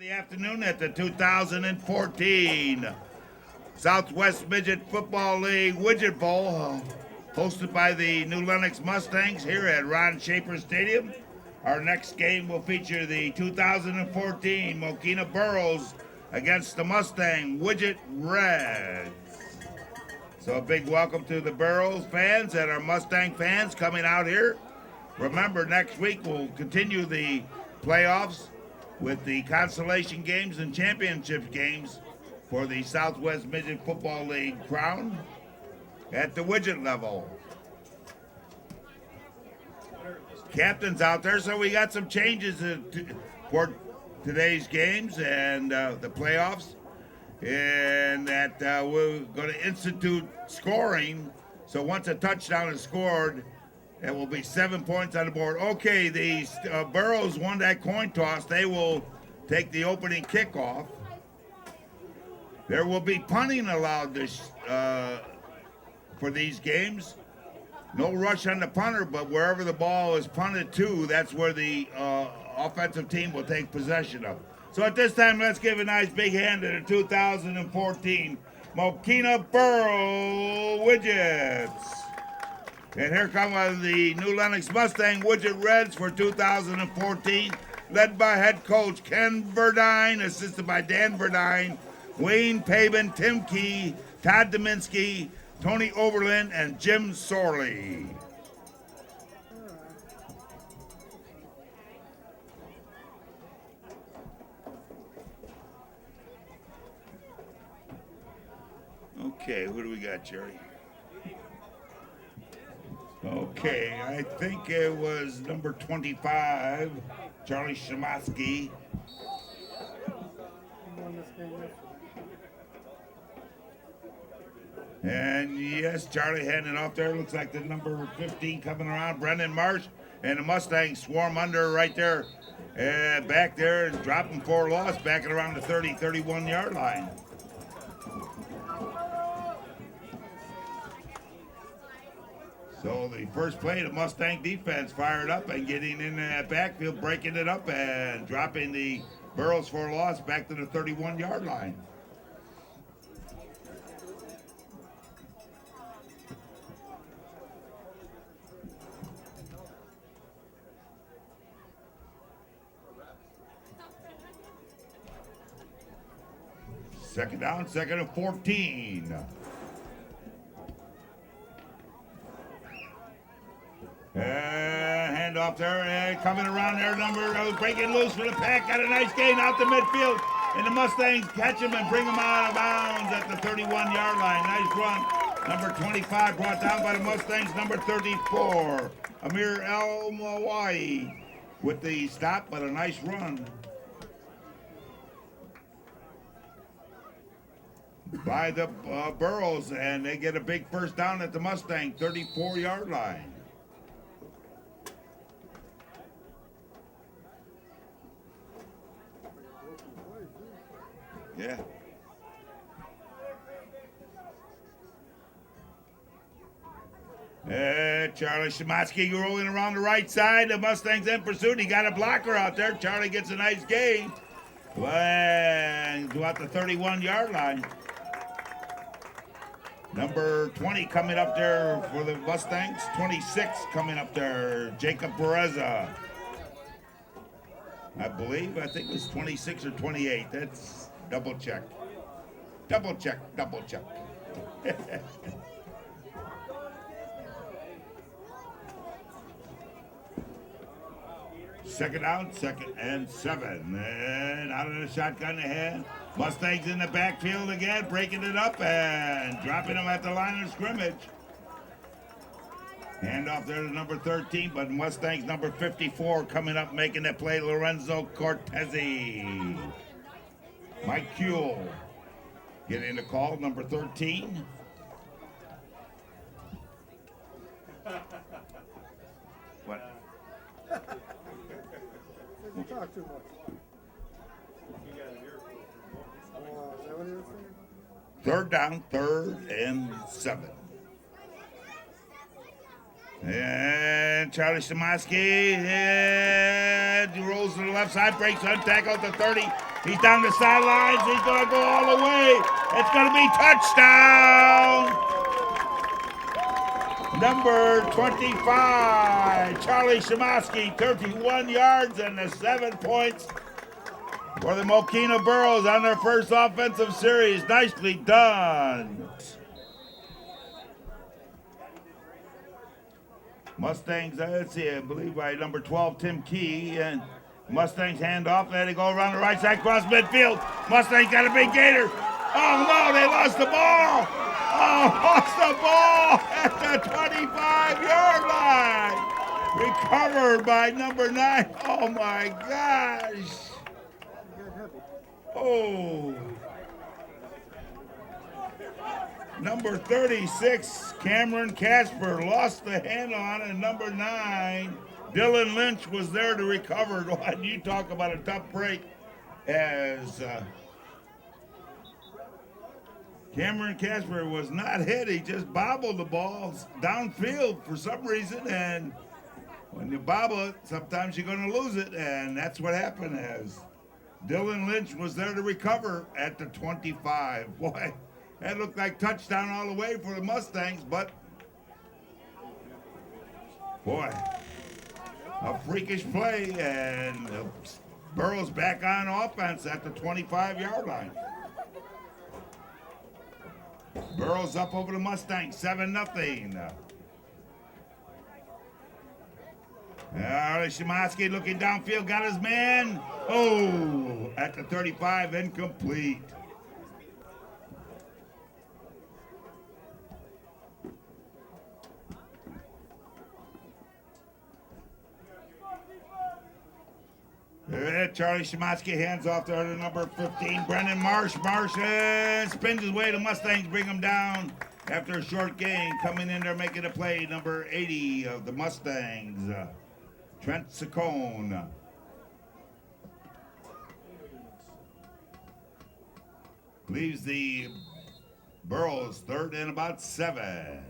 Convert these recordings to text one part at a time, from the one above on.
the afternoon at the 2014 Southwest Midget Football League Widget Bowl, hosted by the New Lenox Mustangs here at Ron Shaper Stadium. Our next game will feature the 2014 Mokena Burros against the Mustang Widget Reds. So a big welcome to the Burros fans and our Mustang fans coming out here. Remember, next week we'll continue the playoffs with the consolation games and championship games for the Southwest Midget Football League crown at the widget level. Captain's out there, so we got some changes for today's games and the playoffs, and that we're going to institute scoring. So once a touchdown is scored, it will be 7 points on the board. Okay, the Burros won that coin toss. They will take the opening kickoff. There will be punting allowed for these games. No rush on the punter, but wherever the ball is punted to, that's where the offensive team will take possession of. So at this time, let's give a nice big hand to the 2014 Mokena Burro Widgets. And here come the New Lenox Mustang Widget Reds for 2014, led by head coach Ken Verdine, assisted by Dan Verdine, Wayne Pabin, Tim Key, Todd Dominski, Tony Oberlin, and Jim Sorley. Okay, who do we got, Jerry? Okay, I think it was number 25, Charlie Shematsky. And yes, Charlie handing off there. Looks like the number 15 coming around, Brendan Marsh. And the Mustangs swarm under right there. Back there, dropping 4 loss, backing around the 30, 31-yard line. So the first play, the Mustang defense fired up and getting in that backfield, breaking it up and dropping the Burros for a loss back to the 31-yard line. Second down, second and 14. Hand off there, and coming around there, breaking loose for the pack, got a nice gain out the midfield, and the Mustangs catch him and bring him out of bounds at the 31-yard line. Nice run. Number 25 brought down by the Mustangs, number 34, Amir El Mawai with the stop, but a nice run by the Burros, and they get a big first down at the Mustang 34-yard line. Yeah. Charlie Shematsky rolling around the right side. The Mustangs in pursuit. He got a blocker out there. Charlie gets a nice gain. And go out the 31-yard line. Number 20 coming up there for the Mustangs. 26 coming up there, Jacob Pereza. I think it was 26 or 28. That's double check. Double check. Second down, second and 7. And out of the shotgun ahead. Mustangs in the backfield again, breaking it up and dropping them at the line of scrimmage. Hand off there to number 13, but Mustangs number 54 coming up, making that play, Lorenzo Cortezi. Mike Kuehl getting the call, number 13. What? You talk too much. Third down, third and 7. And Charlie Szymanski rolls to the left side, breaks untackled to 30. He's down the sidelines. He's going to go all the way. It's going to be touchdown. Number 25, Charlie Szymanski, 31 yards and the 7 points for the Mokena Burros on their first offensive series. Nicely done. Mustangs, let's see, I believe by number 12, Tim Key, and Mustangs hand off. They go around the right side, cross midfield. Mustangs got a big gator. Oh no, they lost the ball. Oh, lost the ball at the 25-yard line. Recovered by number 9. Oh my gosh. Oh. Number 36, Cameron Casper, lost the handle on it. Number 9, Dylan Lynch was there to recover. You talk about a tough break as Cameron Casper was not hit. He just bobbled the ball downfield for some reason. And when you bobble it, sometimes you're going to lose it. And that's what happened as Dylan Lynch was there to recover at the 25. Boy. That looked like touchdown all the way for the Mustangs, but boy, a freakish play, and the Burros back on offense at the 25-yard line. Burros up over the Mustangs, 7-0. Charlie Szymanski looking downfield, got his man. Oh, at the 35, incomplete. Charlie Szymanski hands off to number 15, Brendan Marsh. Marsh spins his way. The Mustangs bring him down after a short gain. Coming in there making a play, number 80 of the Mustangs, Trent Saccone. Leaves the Burros 3rd and about 7.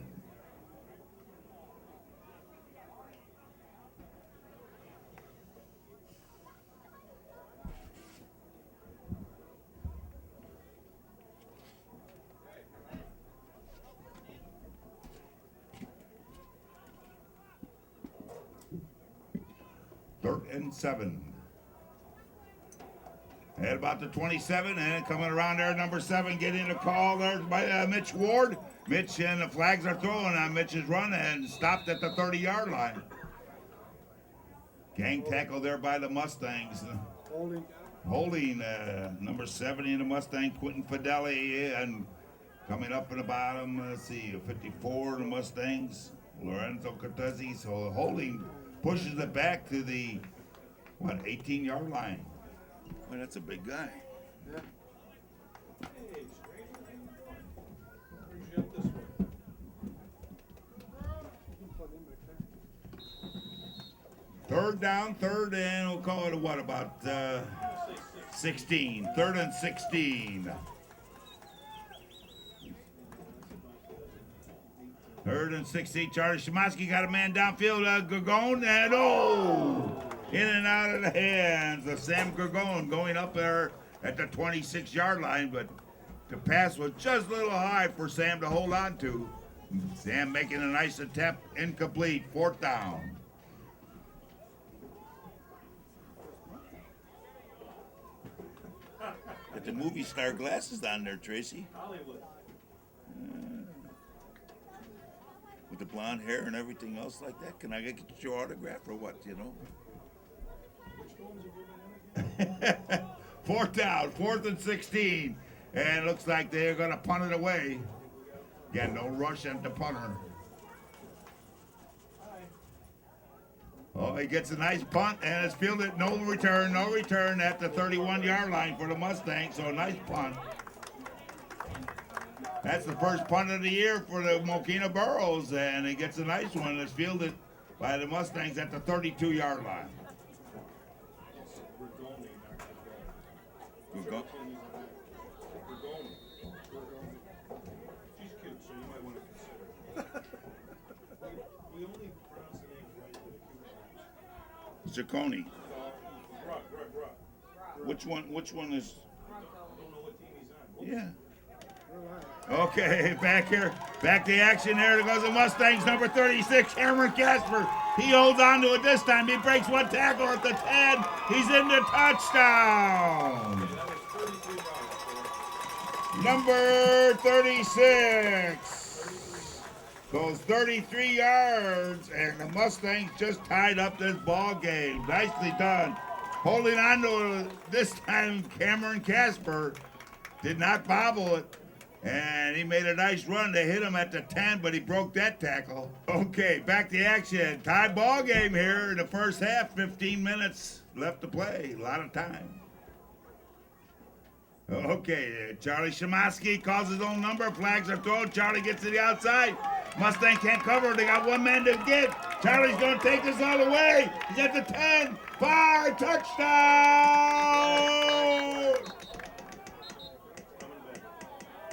Third and 7. At about the 27, and coming around there, number 7, getting a call there by Mitch Ward. Mitch and the flags are thrown on Mitch's run and stopped at the 30-yard line. Gang tackle there by the Mustangs. Holding number 70 in the Mustang, Quentin Fideli, and coming up in the bottom, let's see, 54 in the Mustangs, Lorenzo Cortezi. So holding pushes it back to the, 18-yard line. Boy, that's a big guy. Yeah. Third down, and we'll call it about 16. 3rd and 16. 3rd and 16. Charlie Szymanski got a man downfield. Gurgone, and in and out of the hands of Sam Gurgone, going up there at the 26-yard line, but the pass was just a little high for Sam to hold on to. Sam making a nice attempt, incomplete, 4th down. Got the movie star glasses on there, Tracy. Hollywood. With the blonde hair and everything else like that. Can I get your autograph or what, Fourth down, 4th and 16. And it looks like they're going to punt it away. Again, no rush at the punter. Oh, he gets a nice punt, and it's fielded. No return at the 31-yard line for the Mustangs. So a nice punt. That's the first punt of the year for the Mokena Burros, and he gets a nice one. It's fielded by the Mustangs at the 32-yard line. She's cute, so you might want to consider. We only Ciccone. Which one is? Yeah. Okay, back here. Back to action there. Goes the Mustangs, number 36, Cameron Casper. He holds on to it this time. He breaks one tackle at the 10. He's in the touchdown. Number 36 goes 33 yards, and the Mustangs just tied up this ball game. Nicely done. Holding on to it this time, Cameron Casper did not bobble it, and he made a nice run to hit him at the 10, but he broke that tackle. Okay, back to action. Tie ball game here in the first half. 15 minutes left to play. A lot of time. Okay, Charlie Shimoski calls his own number. Flags are thrown. Charlie gets to the outside. Mustang can't cover. They got one man to get. Charlie's going to take this all the way. He's at the 10. 5, touchdown!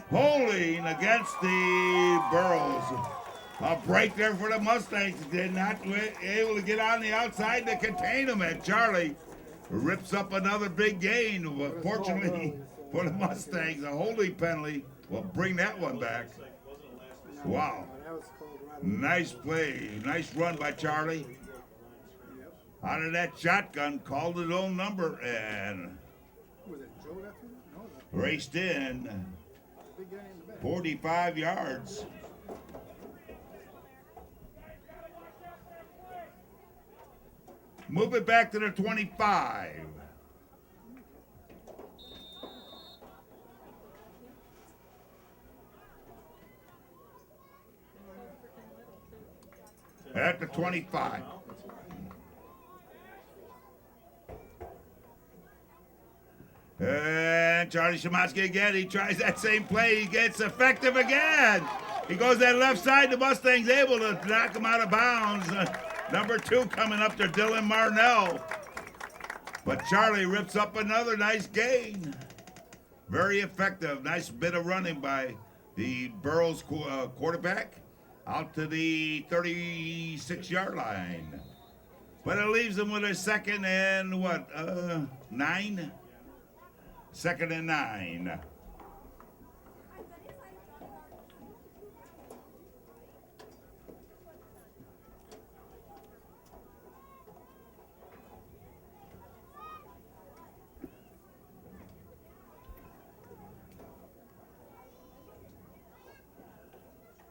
Holding against the Burros. A break there for the Mustangs. Did not able to get on the outside to contain them. And Charlie rips up another big gain. But fortunately for the Mustangs, a holding penalty will bring that one back. Wow. Nice play. Nice run by Charlie. Out of that shotgun, called his own number and raced in 45 yards. Move it back to the 25. At the 25. And Charlie Shimoski again. He tries that same play. He gets effective again. He goes that left side. The Mustangs able to knock him out of bounds. Number 2 coming up there, Dylan Marnell. But Charlie rips up another nice gain. Very effective. Nice bit of running by the Burros quarterback out to the 36-yard line. But it leaves him with a second and 9? Second and 9.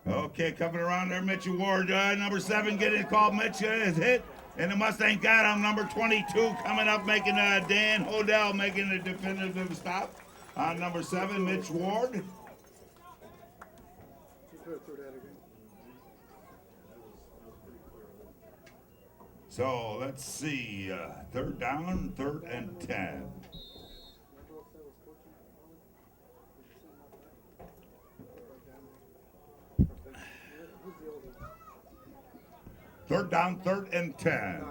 Okay, coming around there, Mitch Ward, number 7 getting called. Mitch is hit, and the Mustang got him. Number 22 coming up, making Dan Hodell making a definitive stop on number 7, Mitch Ward. So let's see, third down, 3rd and 10. Third down, 3rd and 10.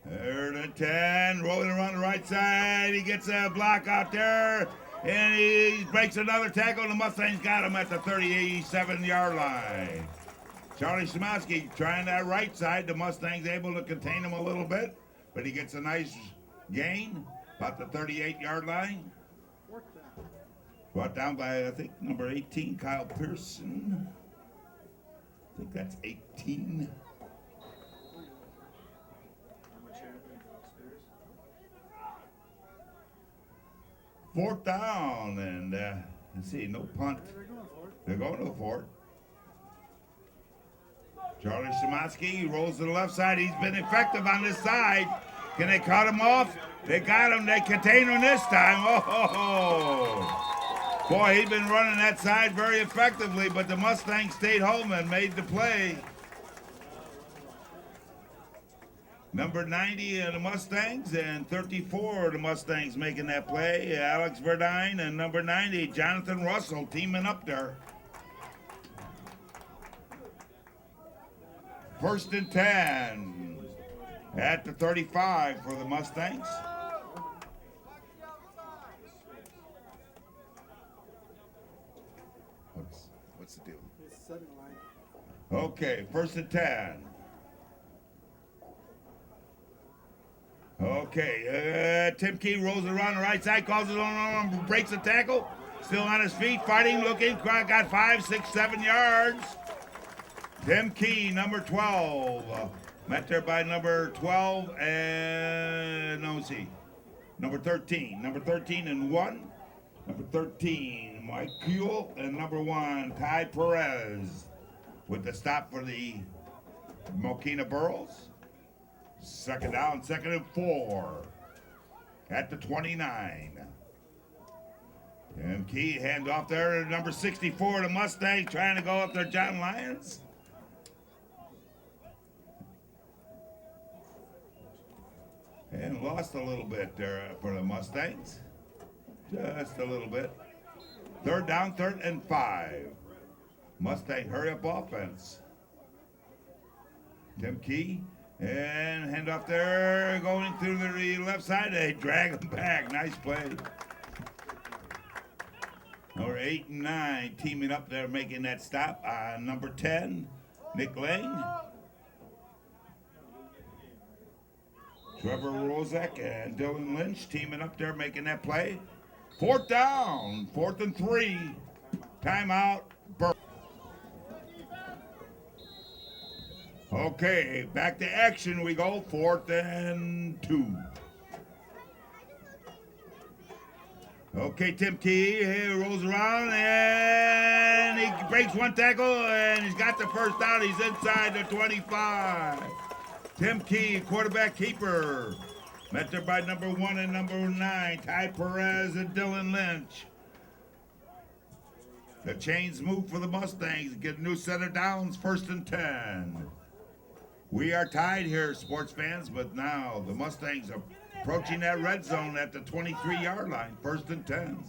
Third and 10, rolling around the right side. He gets a block out there, and he breaks another tackle, and the Mustangs got him at the 37-yard line. Charlie Shimoski trying that right side. The Mustangs able to contain him a little bit, but he gets a nice gain about the 38-yard line. Brought down by, I think, number 18, Kyle Pearson. I think that's 18. Fourth down, and let's see, no punt. They're going for it. Charlie Shimoski rolls to the left side. He's been effective on this side. Can they cut him off? They got him. They contain him this time. Oh! Boy, he's been running that side very effectively, but the Mustangs stayed home and made the play. Number 90 of the Mustangs and 34 of the Mustangs making that play. Alex Verdine and number 90, Jonathan Russell, teaming up there. 1st and 10 at the 35 for the Mustangs. What's the Okay, 1st and 10. Okay, Tim Key rolls around the right side, calls it on, breaks the tackle. Still on his feet, fighting, looking, got 5, 6, 7 yards. Tim Key, number 12. Met there by number 12 and, number 13. Number 13 and 1. Number 13, Mike Kuhl, and number 1, Ty Perez. With the stop for the Mokena Burros. 2nd down, 2nd and 4 at the 29. And Key hand off there, number 64, the Mustang, trying to go up there, John Lyons. And lost a little bit there for the Mustangs. Just a little bit. 3rd down, 3rd and 5. Mustang hurry up offense. Tim Key. And hand off there, going through the left side. They drag him back. Nice play. Number 8 and 9 teaming up there, making that stop. Number 10, Nick Lane. Trevor Rozek and Dylan Lynch teaming up there, making that play. 4th down, 4th and 3. Timeout. Okay, back to action we go. 4th and 2. Okay, Tim Key rolls around and he breaks one tackle and he's got the 1st down. He's inside the 25. Tim Key, quarterback keeper. Met there by number 1 and number 9, Ty Perez and Dylan Lynch. The chains move for the Mustangs. Get a new set of downs, 1st and 10. We are tied here, sports fans, but now the Mustangs are approaching that red zone at the 23-yard line, 1st and 10.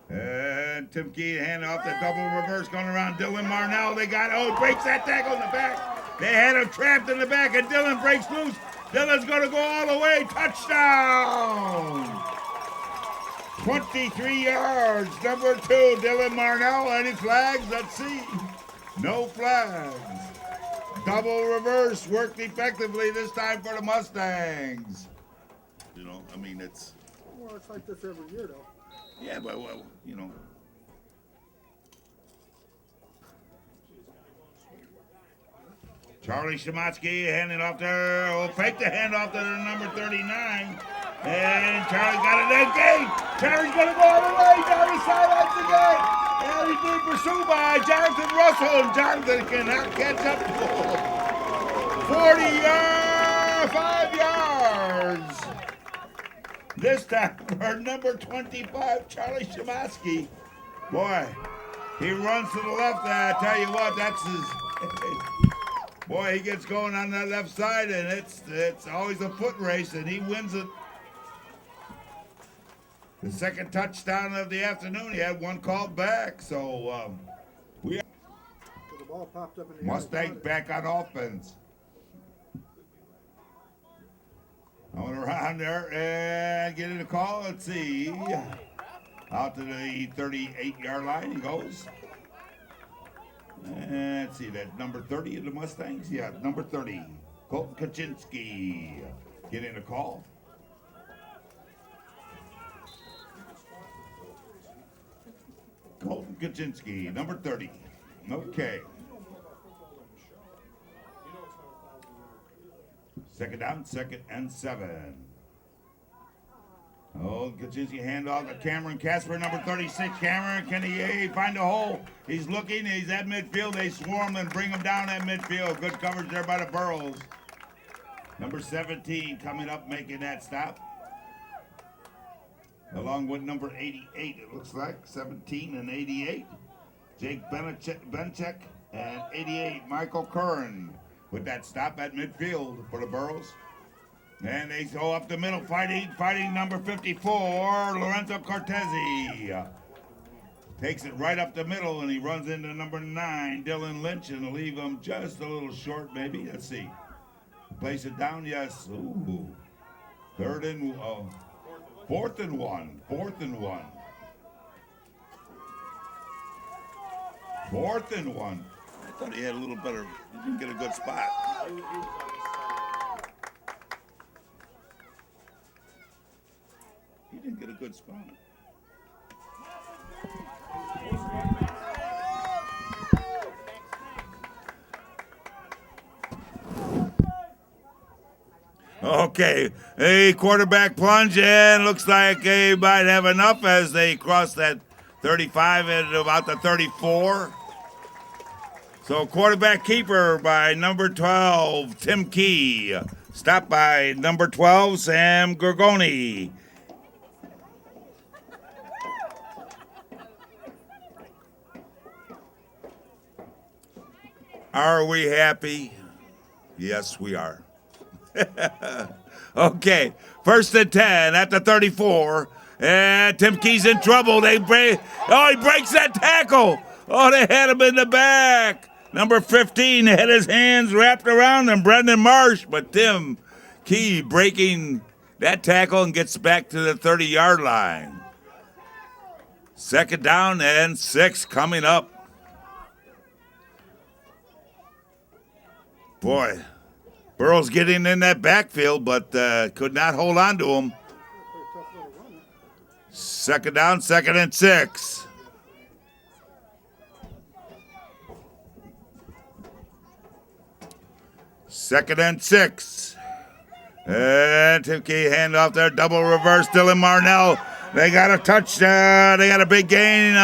And Tim Key hand off the double reverse going around Dylan Marnell. They got, breaks that tackle in the back. They had him trapped in the back, and Dylan breaks loose. Dylan's going to go all the way. Touchdown! 23 yards. Number 2, Dylan Marnell. Any flags? Let's see. No flags. Double reverse worked effectively this time for the Mustangs. You know, I mean, it's... Well, it's like this every year, though. Yeah, but, well, you know... Charlie Shimotsky handing off there. Fake the handoff to the number 39. And Charlie got it again. Charlie's going to go all the way down the sidelines again. And he's being pursued by Jonathan Russell. And Jonathan cannot catch up to him. 5 yards. This time for number 25, Charlie Shimotsky. Boy, he runs to the left. I tell you what, that's his... Boy, he gets going on that left side, and it's always a foot race, and he wins it. The 2nd touchdown of the afternoon. He had one called back, so So the ball popped up in the Mustangs back on offense. Going around there and getting a call. Let's see. Out to the 38-yard line he goes. And let's see, that number 30 of the Mustangs? Yeah, number 30. Colton Kaczynski getting a call. Colton Kaczynski, number 30. Okay. 2nd down, 2nd and 7. Kaczynski handoff to Cameron Casper, number 36. Cameron, can he find a hole? He's looking. He's at midfield. They swarm and bring him down at midfield. Good coverage there by the Burros. Number 17 coming up, making that stop. Along with number 88, it looks like. 17 and 88. Jake Benchek and 88, Michael Curran, with that stop at midfield for the Burros. And they go up the middle, fighting number 54, Lorenzo Cortezi. Takes it right up the middle, and he runs into number 9, Dylan Lynch, and leave him just a little short, maybe. Let's see. Place it down, yes. Ooh. Fourth and 1. Fourth and 1. Fourth and 1. I thought he had a little better. He didn't get a good spot. He didn't get a good spot. Okay, a quarterback plunge, and looks like they might have enough as they cross that 35 at about the 34. So quarterback keeper by number 12, Tim Key. Stopped by number 12, Sam Gorgoni. Are we happy? Yes, we are. Okay, first and 10 at the 34. And Tim Key's in trouble. He breaks that tackle. Oh, they had him in the back. Number 15 had his hands wrapped around him, Brendan Marsh. But Tim Key breaking that tackle and gets back to the 30-yard line. Second down and 6 coming up. Boy, Burrow's getting in that backfield, but could not hold on to him. Second down, second and 6. Second and 6. And Tim Key hand off there, double reverse, Dylan Marnell. They got a touchdown. They got a big gain.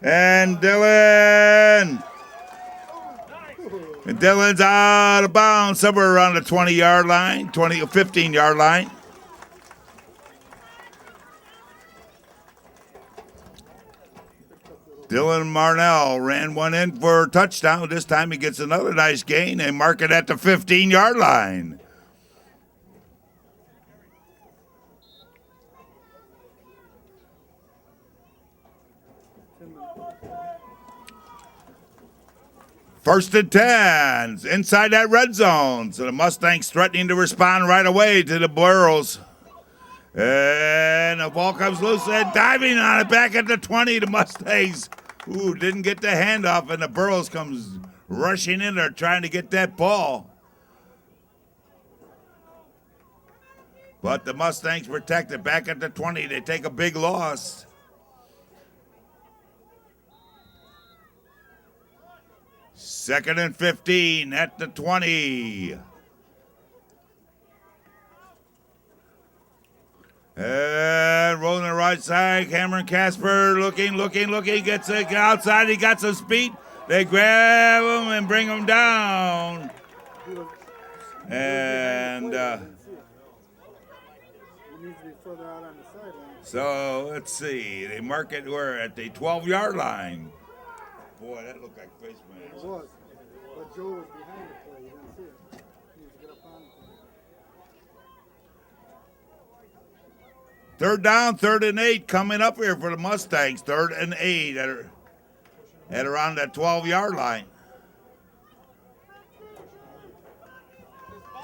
And Dylan's out of bounds somewhere around the 20-yard line, 20 or 15-yard line. Dylan Marnell ran one in for a touchdown. This time he gets another nice gain and mark it at the 15-yard line. First and 10, inside that red zone. So the Mustangs threatening to respond right away to the Burros. And the ball comes loose and diving on it back at the 20. The Mustangs, didn't get the handoff, and the Burros comes rushing in there trying to get that ball. But the Mustangs protect it back at the 20. They take a big loss. Second and 15 at the 20. And rolling the right side, Cameron Casper looking, gets it outside, he got some speed. They grab him and bring him down. And so let's see, they mark it, we're at the 12-yard line. Boy, that looked like face mask. It was. But Joe was behind the play. You didn't see it. He needs to get up on the play. Third down, 3rd and 8 coming up here for the Mustangs. 3rd and 8 at around that 12-yard line.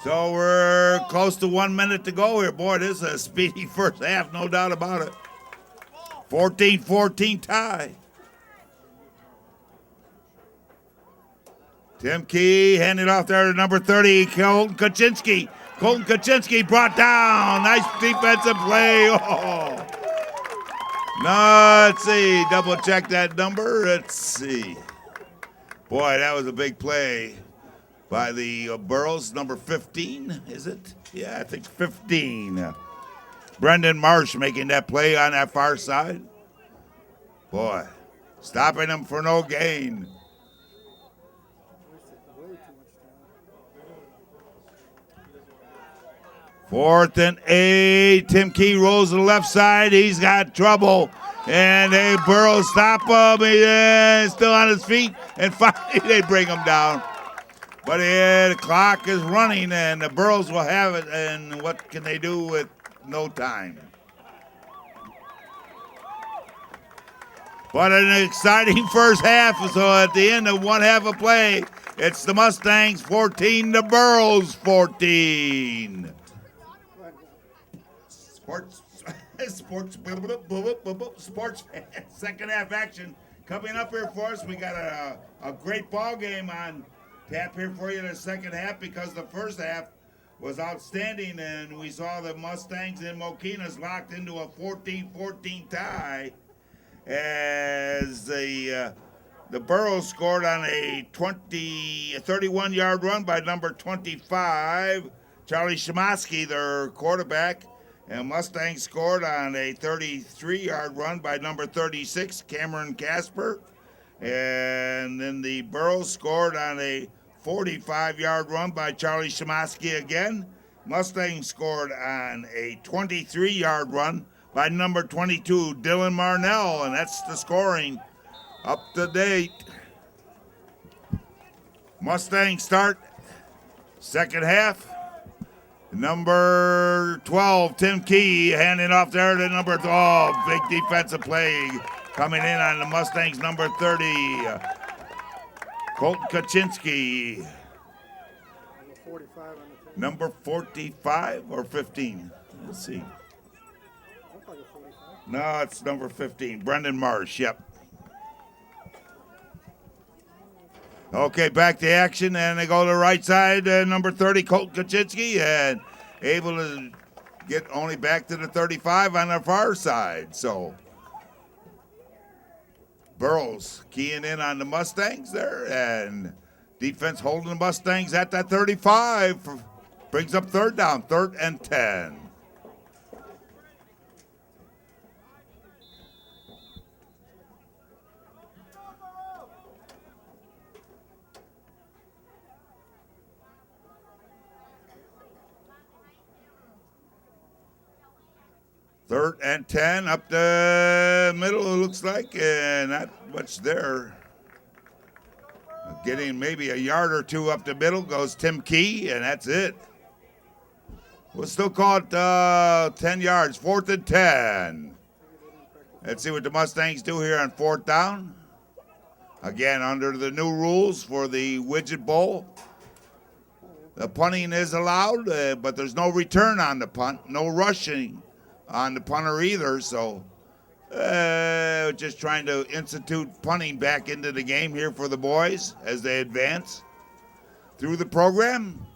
So we're close to 1 minute to go here. Boy, this is a speedy first half, no doubt about it. 14-14 tie. Tim Key handed off there to number 30, Colton Kaczynski. Colton Kaczynski brought down. Nice defensive play. Oh. No, let's see. Double check that number. Let's see. Boy, that was a big play by the Burros. Number 15, is it? Yeah, I think 15. Brendan Marsh making that play on that far side. Boy, stopping him for no gain. 4th and 8. Tim Key rolls to the left side. He's got trouble. And they Burrow stop him. He's still on his feet. And finally they bring him down. But the clock is running, and the Burros will have it. And what can they do with no time? But an exciting first half. So at the end of one half of play, it's the Mustangs 14, the Burros 14. Sports, sports, second half action coming up here for us. We got a great ball game on tap here for you in the second half because the first half was outstanding and we saw the Mustangs and Mokenas locked into a 14-14 tie as the Burros scored on a 31-yard run by number 25, Charlie Shimoski, their quarterback. And Mustangs scored on a 33-yard run by number 36, Cameron Casper. And then the Burros scored on a 45-yard run by Charlie Shimoski again. Mustangs scored on a 23-yard run by number 22, Dylan Marnell. And that's the scoring up to date. Mustangs start second half. Number 12, Tim Key, handing off there to number 12. Big defensive play coming in on the Mustangs, number 30, Colton Kaczynski. Number 45 or 15? Let's see. No, it's number 15, Brendan Marsh, yep. Okay, back to action, and they go to the right side, number 30, Colton Kaczynski, and able to get only back to the 35 on the far side. So, Burros keying in on the Mustangs there, and defense holding the Mustangs at that 35. Brings up third down, 3rd and 10. Third and 10 up the middle, it looks like, and not much there. Getting maybe a yard or two up the middle goes Tim Key, and that's it. We'll still call it 10 yards, 4th and 10. Let's see what the Mustangs do here on 4th down. Again, under the new rules for the Widget Bowl, the punting is allowed, but there's no return on the punt, no rushing on the punter either, so just trying to institute punting back into the game here for the boys as they advance through the program.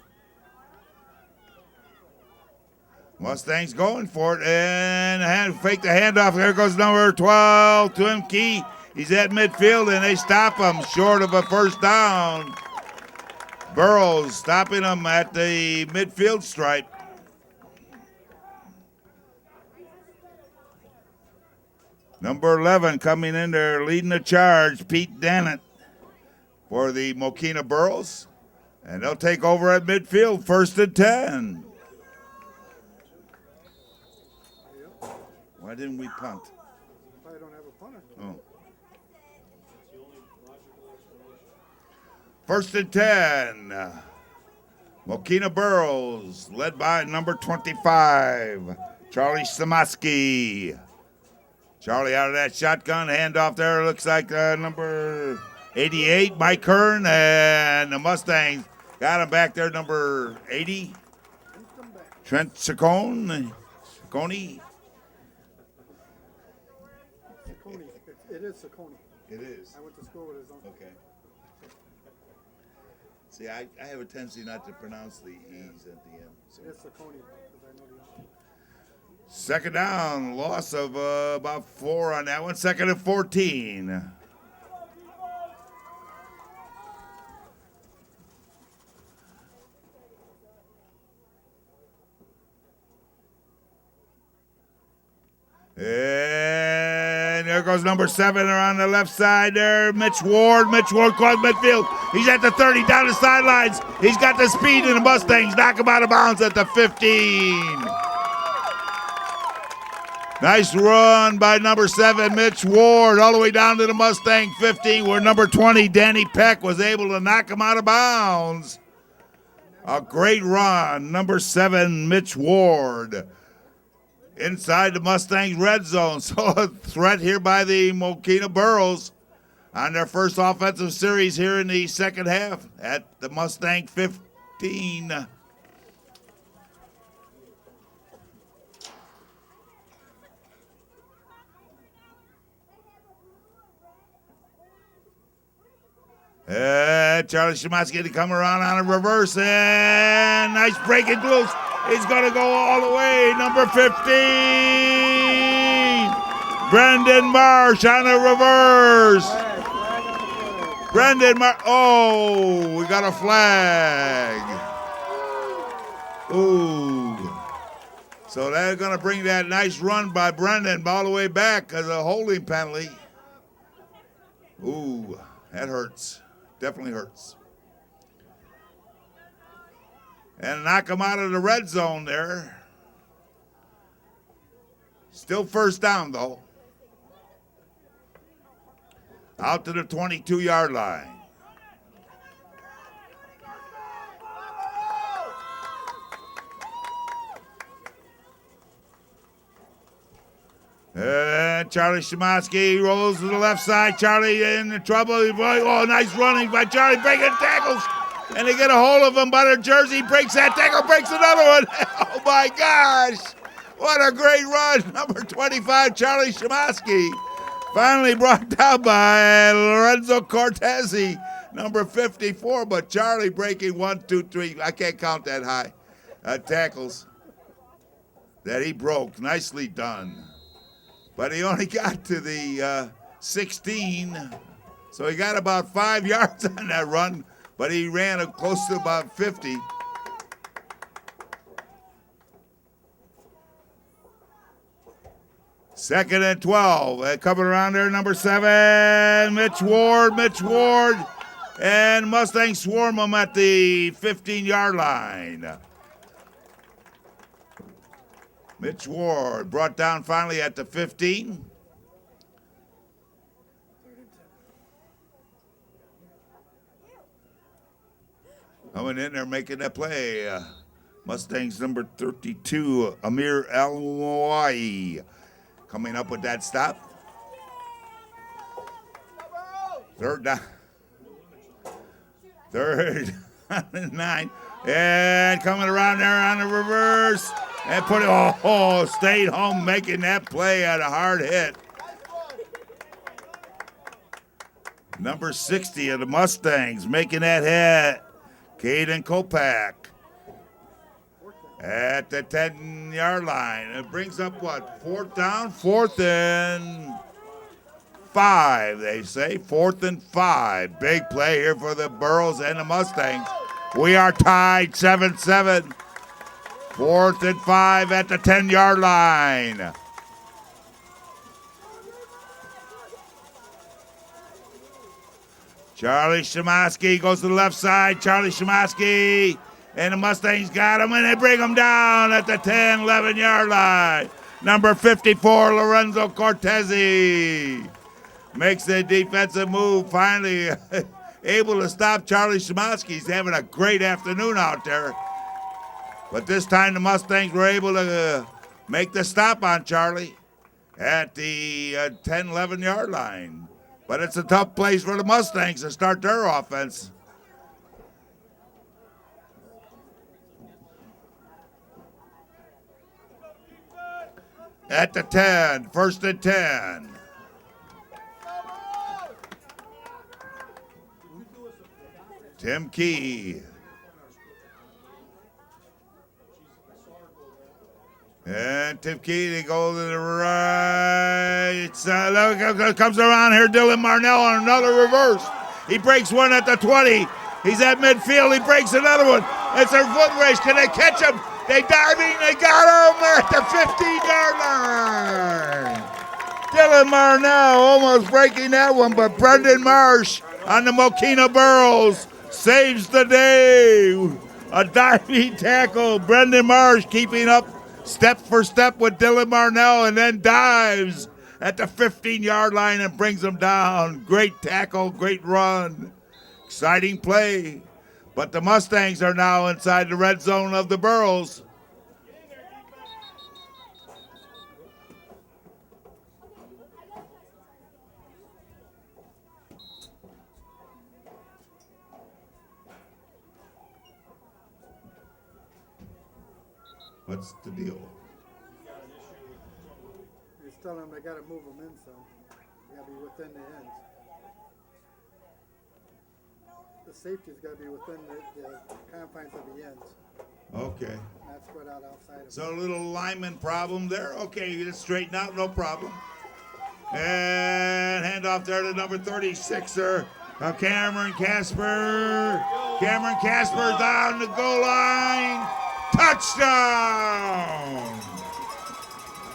Mustangs going for it, and fake the handoff. There goes number 12, Tim Key. He's at midfield, and they stop him short of a first down. Burros stopping him at the midfield stripe. Number 11 coming in there, leading the charge, Pete Dannett for the Mokena Burros. And they'll take over at midfield, 1st and 10. Why didn't we punt? I don't have a punter. Oh. 1st and 10. Mokena Burros, led by number 25, Charlie Samaski. Charlie out of that shotgun, handoff there, looks like number 88, Mike Hearn, and the Mustangs got him back there, number 80, Trent Ciccone. It is Ciccone. It is. I went to school with his uncle. Okay. See, I have a tendency not to pronounce the E's at the end. So. It's Ciccone, because I know the uncle. Second down, loss of about 4 on that one. 2nd and 14. And there goes number 7 on the left side there, Mitch Ward. Mitch Ward caught midfield. He's at the 30, down the sidelines. He's got the speed in the Mustangs. Knock him out of bounds at the 15. Nice run by number 7, Mitch Ward, all the way down to the Mustang 15, where number 20, Danny Peck, was able to knock him out of bounds. A great run, number 7, Mitch Ward. inside the Mustangs red zone. So a threat here by the Mokena Burros on their first offensive series here in the second half at the Mustang 15. Charlie Shematsky to come around on a reverse, and nice break it loose. He's going to go all the way. Number 15, Brendan Marsh on a reverse. Brendan Marsh. Oh, we got a flag. Ooh. So they're going to bring that nice run by Brendan all the way back as a holding penalty. Ooh, that hurts. Definitely hurts. And knock him out of the red zone there. Still first down, though. Out to the 22-yard line. And Charlie Shematsky rolls to the left side. Charlie in trouble. Oh, nice running by Charlie, breaking tackles. And they get a hold of him by their jersey. Breaks that tackle, breaks another one. Oh, my gosh. What a great run. Number 25, Charlie Shematsky. Finally brought down by Lorenzo Cortese, number 54. But Charlie breaking 1, 2, 3. I can't count that high. Tackles that he broke. Nicely done. But he only got to the 16, so he got about 5 yards on that run, but he ran close to about 50. Second and 12. Coming around there, number 7, Mitch Ward. And Mustangs swarm him at the 15-yard line. Mitch Ward brought down finally at the 15. Coming in there making that play. Mustangs number 32, Amir Al-Mawai, coming up with that stop. Third down. Third and 9. And coming around there on the reverse. And put it, stayed home making that play at a hard hit. Number 60 of the Mustangs making that hit. Caden Kopak at the 10-yard line. It brings up what? Fourth down? 4th and 5, they say. 4th and 5. Big play here for the Burros and the Mustangs. We are tied 7-7. 4th and 5 at the 10-yard line. Charlie Shematsky goes to the left side. Charlie Shematsky and the Mustangs got him, and they bring him down at the 10, 11-yard line. Number 54, Lorenzo Cortese makes the defensive move, finally able to stop Charlie Shematsky. He's having a great afternoon out there. But this time the Mustangs were able to make the stop on Charlie at the 10, 11-yard line. But it's a tough place for the Mustangs to start their offense. At the 10, 1st and 10. Tim Key. And Tim Key, they go to the right side. Comes around here, Dylan Marnell on another reverse. He breaks one at the 20. He's at midfield. He breaks another one. It's a foot race. Can they catch him? They diving. They got him at the 15-yard line. Dylan Marnell almost breaking that one, but Brendan Marsh on the Mokena Burros saves the day. A diving tackle. Brendan Marsh keeping up step for step with Dylan Marnell, and then dives at the 15-yard line and brings him down. Great tackle, great run. Exciting play. But the Mustangs are now inside the red zone of the Burros. What's the deal? He's telling them they got to move them in some. They got to be within the ends. The safety's got to be within the confines of the ends. Okay. Not spread out outside of So a little lineman problem there. Okay, you just straighten out, no problem. And hand off there to number 36er, Cameron Casper. Cameron Casper down the goal line. Touchdown!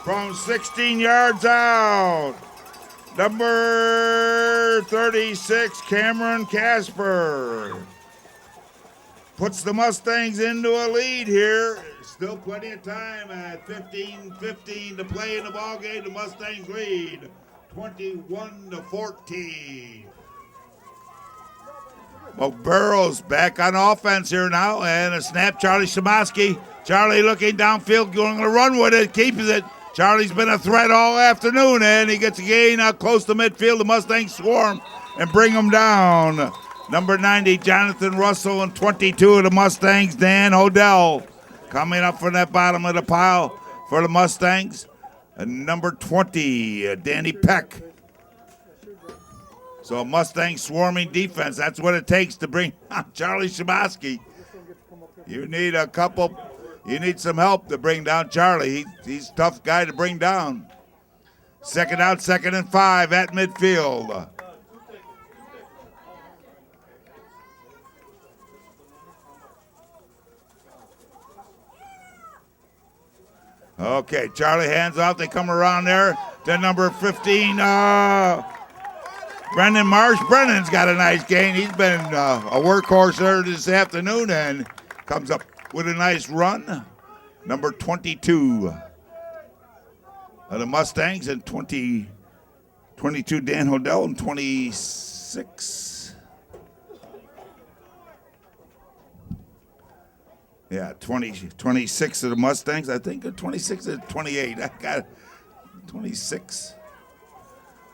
From 16 yards out. Number 36, Cameron Casper. Puts the Mustangs into a lead here. Still plenty of time at 15:15 to play in the ball game. The Mustangs lead 21-14. Well, Burrows back on offense here now, and a snap. Charlie Shimoski. Charlie looking downfield, going to run with it, keeps it. Charlie's been a threat all afternoon, and he gets a gain out close to midfield. The Mustangs swarm and bring him down. Number 90, Jonathan Russell, and 22 of the Mustangs, Dan Hodell, coming up from that bottom of the pile for the Mustangs. And number 20, Danny Peck. So Mustang swarming defense. That's what it takes to bring down Charlie Shimoski. You need you need some help to bring down Charlie. He's a tough guy to bring down. Second out, 2nd and 5 at midfield. Okay, Charlie hands off. They come around there to number 15, Brendan Marsh. Brendan's got a nice gain. He's been a workhorse there this afternoon and comes up with a nice run. Number 22 of the Mustangs, and 22 Dan Hodell, and 26. Yeah, 26 of the Mustangs, I think, or 26 or 28. I got it. 26.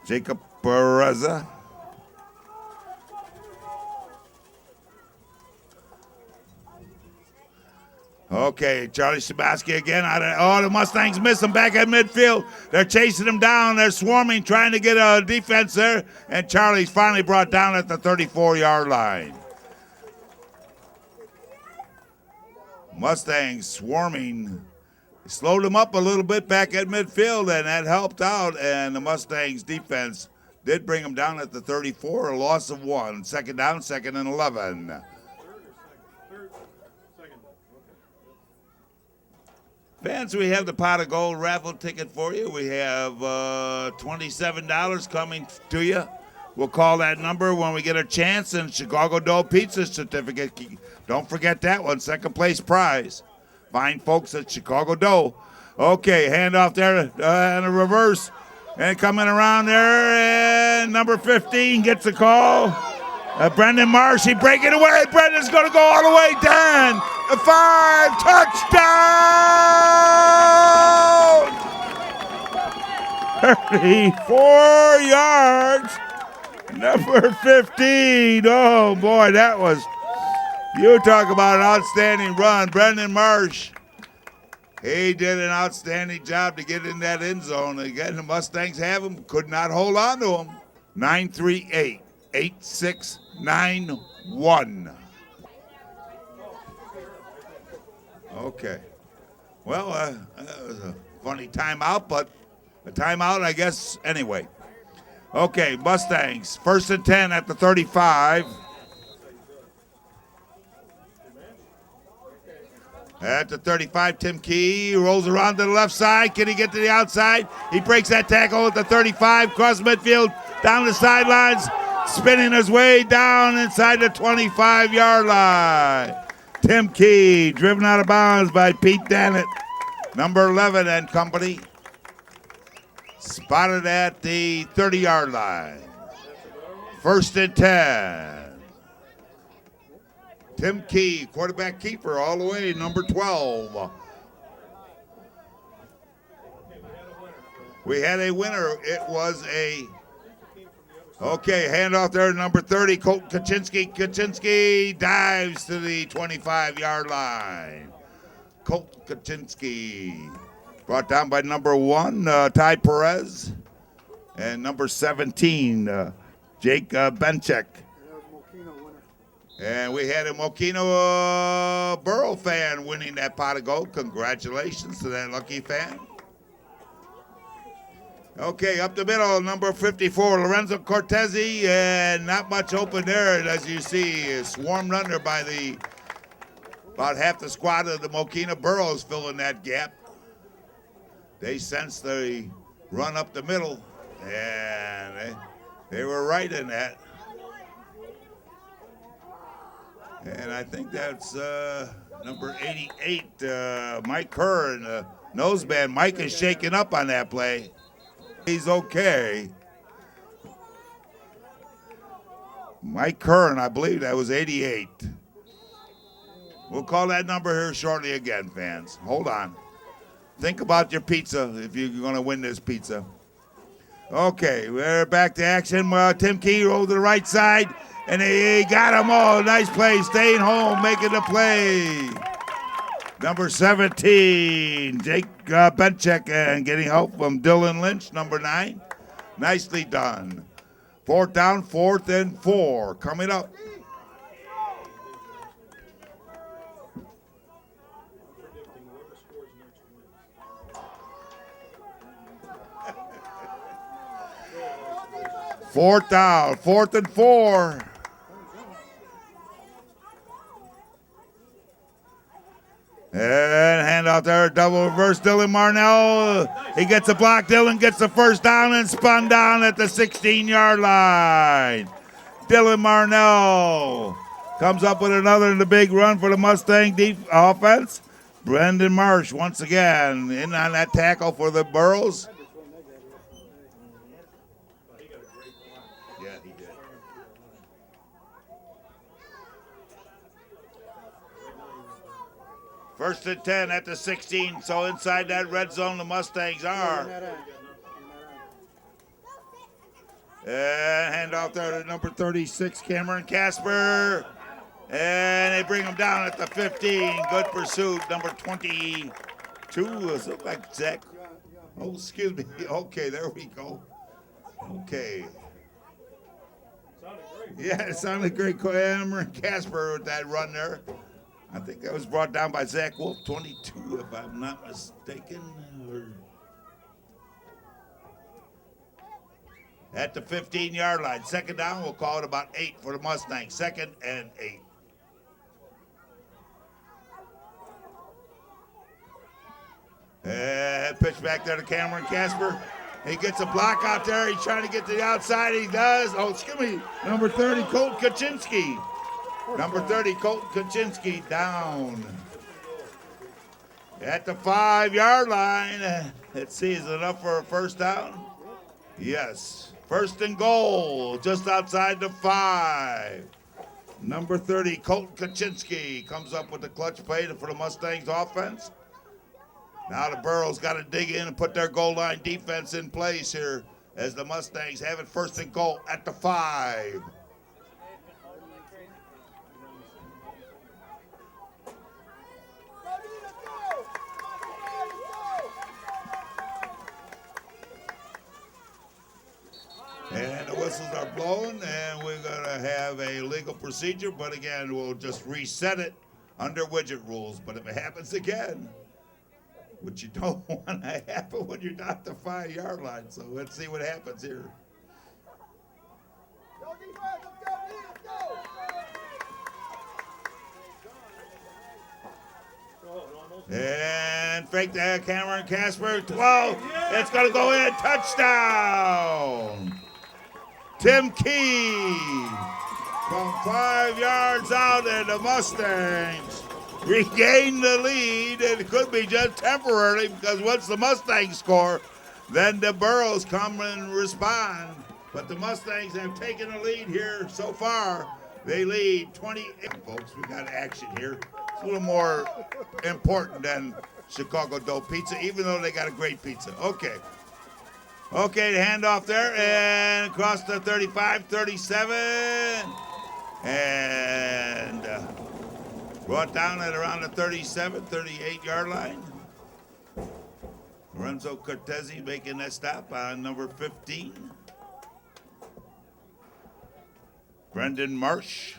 Jacob Pereza. Okay, Charlie Shimoski again. The Mustangs miss him back at midfield. They're chasing him down. They're swarming, trying to get a defense there. And Charlie's finally brought down at the 34-yard line. Mustangs swarming. Slowed them up a little bit back at midfield, and that helped out. And the Mustangs defense did bring them down at the 34, a loss of 1. Second down, 2nd and 11. Fans, we have the Pot of Gold raffle ticket for you. We have $27 coming to you. We'll call that number when we get a chance, and Chicago Dough Pizza certificate. Don't forget that one, 2nd place prize. Fine folks at Chicago Dough. Okay, handoff there and a reverse. And coming around there, and number 15 gets a call. Brendan Marsh, he break it away. Brendan's going to go all the way down. 5, touchdown! 34 yards. Number 15. Oh, boy, that was, you talk about an outstanding run. Brendan Marsh, he did an outstanding job to get in that end zone. Again, the Mustangs have him, could not hold on to him. 938-8691. Okay. Well, that was a funny timeout, but a timeout, I guess, anyway. Okay, Mustangs, 1st and 10 at the 35. At the 35, Tim Key rolls around to the left side. Can he get to the outside? He breaks that tackle at the 35, cross midfield, down the sidelines, spinning his way down inside the 25-yard line. Tim Key, driven out of bounds by Pete Dannett, number 11 and company. Spotted at the 30-yard line. 1st and 10. Tim Key, quarterback keeper all the way, number 12. We had a winner. It was okay, handoff there, number 30, Colt Kaczynski. Kaczynski dives to the 25-yard line. Colt Kaczynski. Brought down by number 1, Ty Perez. And number 17, Jake Benchek. That was Mokena winner. And we had a Mokena Burrow fan winning that pot of gold. Congratulations to that lucky fan. Okay, up the middle, number 54, Lorenzo Cortezi, and not much open there, as you see, swarmed under by about half the squad of the Mokena Burrows filling that gap. They sensed the run up the middle, and they were right in that. And I think that's number 88, Mike Curran, noseband. Mike is shaking up on that play. He's okay. Mike Curran, I believe that was 88. We'll call that number here shortly again, fans. Hold on. Think about your pizza if you're going to win this pizza. Okay, we're back to action. Tim Key rolled to the right side, and he got them all. Nice play, staying home, making the play. Number 17, Jake Benchek, and getting help from Dylan Lynch, number 9. Nicely done. 4th down, 4th and 4. Coming up. Fourth down, 4th and 4. And hand out there, double reverse, Dylan Marnell. He gets a block. Dylan gets the first down and spun down at the 16-yard line. Dylan Marnell comes up with another in the big run for the Mustang offense. Brendan Marsh once again in on that tackle for the Burrows. Yeah, he did. First and 10 at the 16, so inside that red zone the Mustangs are. And hand off there to number 36, Cameron Casper. And they bring him down at the 15. Good pursuit. Number 22, does look like Zach. Oh, excuse me. Okay, there we go. Okay. Yeah, it sounded great. Cameron Casper with that run there. I think that was brought down by Zach Wolf, 22, if I'm not mistaken. At the 15-yard line. Second down, we'll call it about 8 for the Mustangs. 2nd and 8. And pitch back there to Cameron Casper. He gets a block out there. He's trying to get to the outside. He does. Oh, excuse me. Number 30, Colt Kaczynski. Number 30, Colt Kaczynski down. At the 5-yard line. Let's see, is it enough for a first down? Yes. First and goal, just outside the 5. Number 30, Colt Kaczynski comes up with the clutch play for the Mustangs offense. Now the Burrows got to dig in and put their goal line defense in place here as the Mustangs have it first and goal at the 5. And the whistles are blowing, and we're going to have a legal procedure, but again, we'll just reset it under Widget rules. But if it happens again, which you don't want to happen when you're not the 5-yard line, so let's see what happens here. And fake that, Cameron Casper, 12. It's going to go in, touchdown. Tim Key from 5 yards out, and the Mustangs regain the lead. It could be just temporarily because once the Mustangs score, then the Burrows come and respond. But the Mustangs have taken the lead here so far. They lead 28. Folks, we got action here. It's a little more important than Chicago Dough Pizza, even though they got a great pizza. Okay, the handoff there, and across the 35, 37. And Brought down at around the 37, 38-yard line. Lorenzo Cortese making that stop on number 15. Brendan Marsh.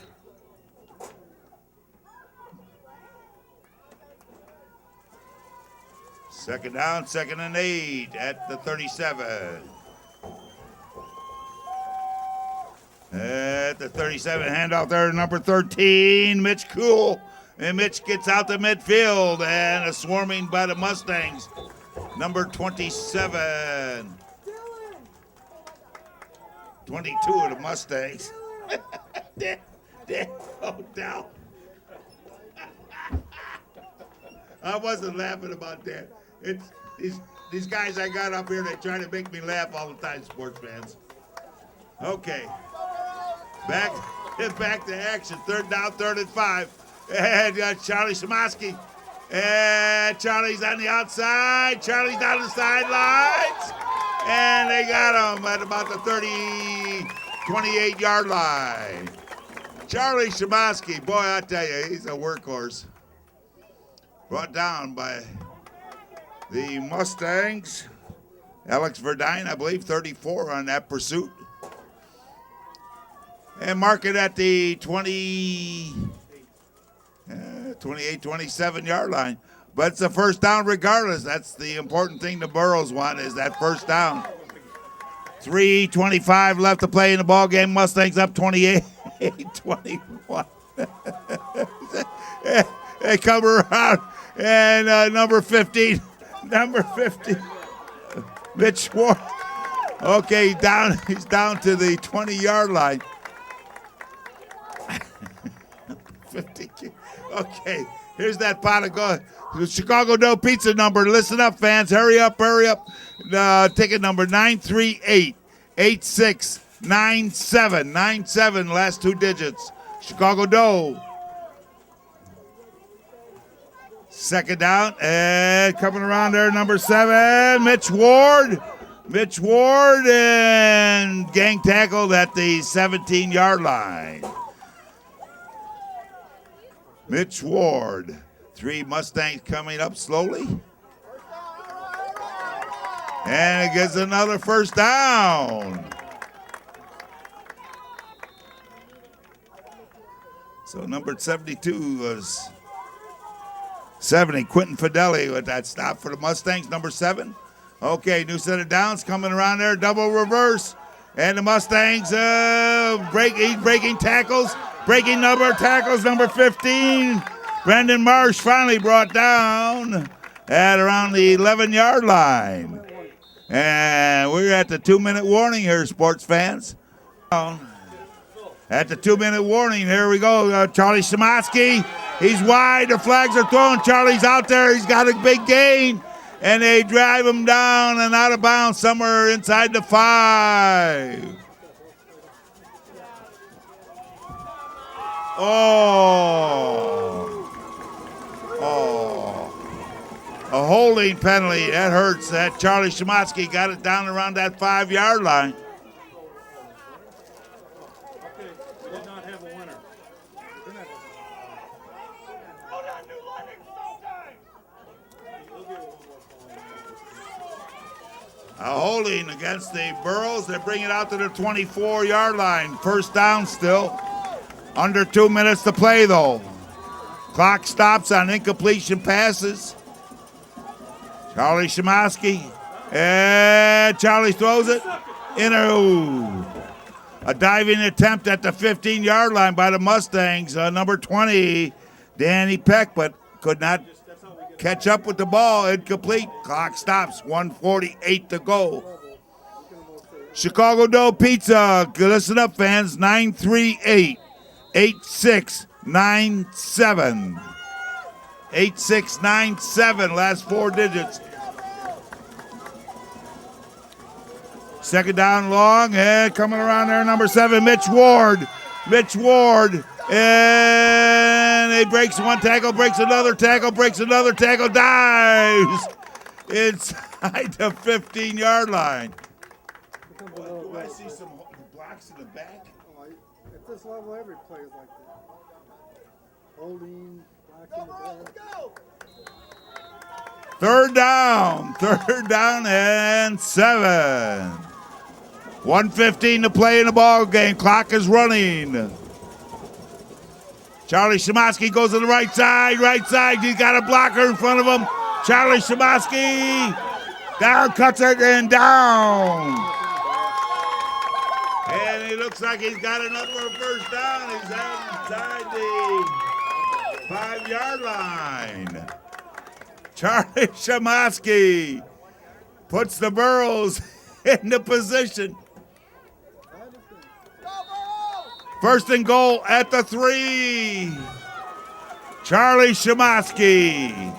Second down, 2nd and 8 at the 37. At the 37, handoff there to number 13, Mitch Cool. And Mitch gets out to midfield and a swarming by the Mustangs. Number 27. 22 of the Mustangs. Oh, down. I wasn't laughing about that. It's these guys I got up here, they try to make me laugh all the time, sports fans. Okay. Back to action. 3rd down, 3rd and 5. And Charlie Szymanski. And Charlie's on the outside. Charlie's down the sidelines. And they got him at about the 28-yard line. Charlie Szymanski, boy, I tell you, he's a workhorse. Brought down by the Mustangs. Alex Verdine, I believe, 34 on that pursuit. And mark it at the 28, 27-yard line. But it's a first down regardless. That's the important thing the Burros want is that first down. 3:25 left to play in the ball game. Mustangs up 28-21. They come around and number 15, Mitch Schwartz. Okay, he's down to the 20-yard line. 50. Okay, here's that pot of gold. The Chicago Dough Pizza number. Listen up, fans. Hurry up. Ticket number 938-8697. 97, last 2 digits. Chicago Dough. Second down, and coming around there, number 7, Mitch Ward. And gang tackled at the 17-yard line. Mitch Ward. 3 Mustangs coming up slowly. And it gets another first down. So number 72 was 70, Quentin Fideli with that stop for the Mustangs, number 7. Okay, new set of downs coming around there, double reverse. And the Mustangs breaking tackles. Breaking number tackles, number 15. Brendan Marsh finally brought down at around the 11-yard line. And we're at the 2-minute warning here, sports fans. At the 2-minute warning, here we go. Charlie Szymanski, he's wide. The flags are thrown. Charlie's out there. He's got a big gain. And they drive him down and out of bounds somewhere inside the 5. A holding penalty. That hurts. That Charlie Szymanski got it down around that 5-yard line. Okay, we did not have a winner. A holding against the Burros. They bring it out to the 24-yard line. First down still. Under 2 minutes to play, though. Clock stops on incompletion passes. Charlie Szymanski. And Charlie throws it. A diving attempt at the 15-yard line by the Mustangs. Number 20, Danny Peck, but could not catch up with the ball. Incomplete. Clock stops. 1:48 to go. Chicago Dough Pizza. Listen up, fans. 938-8697. 8697, last 4 digits. Second down long, and coming around there, number 7, Mitch Ward. And he breaks one tackle, breaks another tackle, dives inside the 15-yard line. Do I see some blocks in the back? At this level, every play is like that. Holding, Third down and 7. 1:15 to play in the ball game. Clock is running. Charlie Shimoski goes to the right side. He's got a blocker in front of him. Charlie Shimoski down, cuts it, and down. And it looks like he's got another first down. He's outside the 5-yard line. Charlie Shimoski puts the Burros into position. First and goal at the 3. Charlie Shimoski.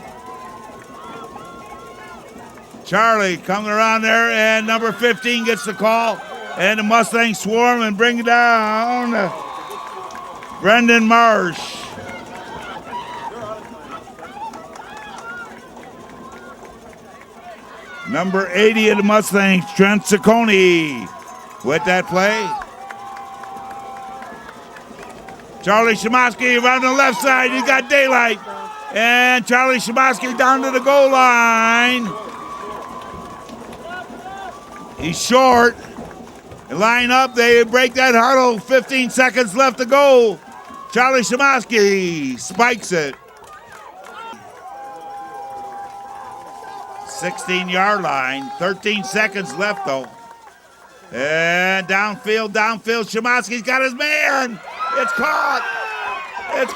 Charlie coming around there, and number 15 gets the call. And the Mustangs swarm and bring down Brendan Marsh. Number 80 of the Mustangs, Trent Ciccone, with that play. Charlie Shimoski around the left side. He's got daylight. And Charlie Shimoski down to the goal line. He's short. They line up. They break that huddle. 15 seconds left to go. Charlie Shimoski spikes it. 16-yard line. 13 seconds left, though. And downfield. Shimoski's got his man. It's caught. And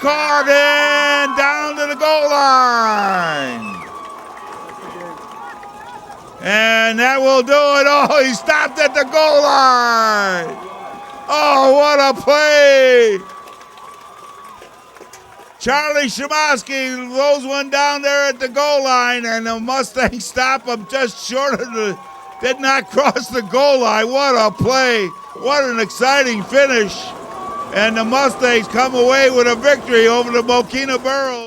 down to the goal line. And that will do it. Oh, he stopped at the goal line. Oh, what a play. Charlie Shimoski throws one down there at the goal line, and the Mustangs stop him just short of the, did not cross the goal line. What a play. What an exciting finish. And the Mustangs come away with a victory over the Mokena Burros.